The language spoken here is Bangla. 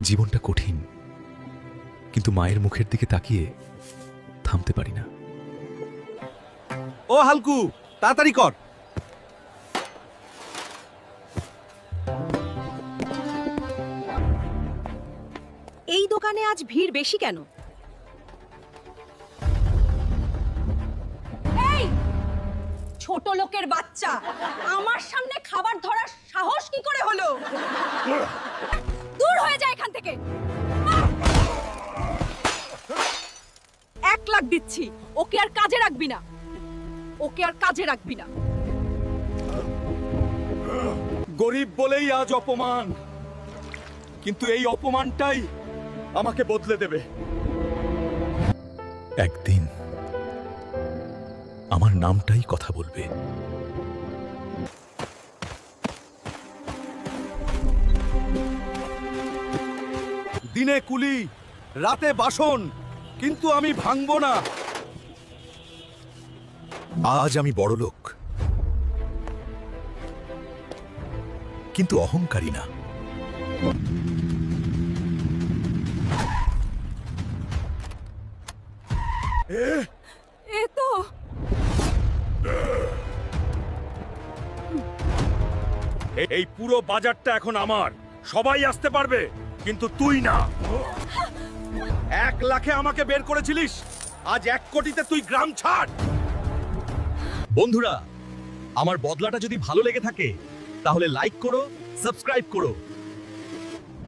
জীবনটা কঠিন, কিন্তু মায়ের মুখের দিকে তাকিয়ে থামতে পারি না। ও হালকু, তাড়াতাড়ি কর। এই দোকানে আজ ভিড় বেশি কেন? এই ছোট লোকের বাচ্চা, আমার সামনে খাবার ধরার সাহস কি করে হলো? দূর হয়ে যায় এখান থেকে। 1 লাখ দিচ্ছি, ওকে আর কাজে রাখবি না, ওকে আর কাজে রাখবি না। গরিব বলেই আজ অপমান, কিন্তু এই অপমানটাই আমাকে বদলে দেবে। একদিন আমার নামটাই কথা বলবে। দিনে কুলি, রাতে বাসন, কিন্তু আমি ভাঙবো না। আজ আমি বড় লোক, কিন্তু অহংকারী না। এ তো এই পুরো বাজারটা এখন আমার, সবাই আসতে পারবে, কিন্তু তুই না। 1 লাখে আমাকে বের করেছিলিস, আজ 1 কোটিতে তুই গ্রাম ছাড়। বন্ধুরা, আমার বদলাটা যদি ভালো লেগে থাকে তাহলে লাইক করো, সাবস্ক্রাইব করো।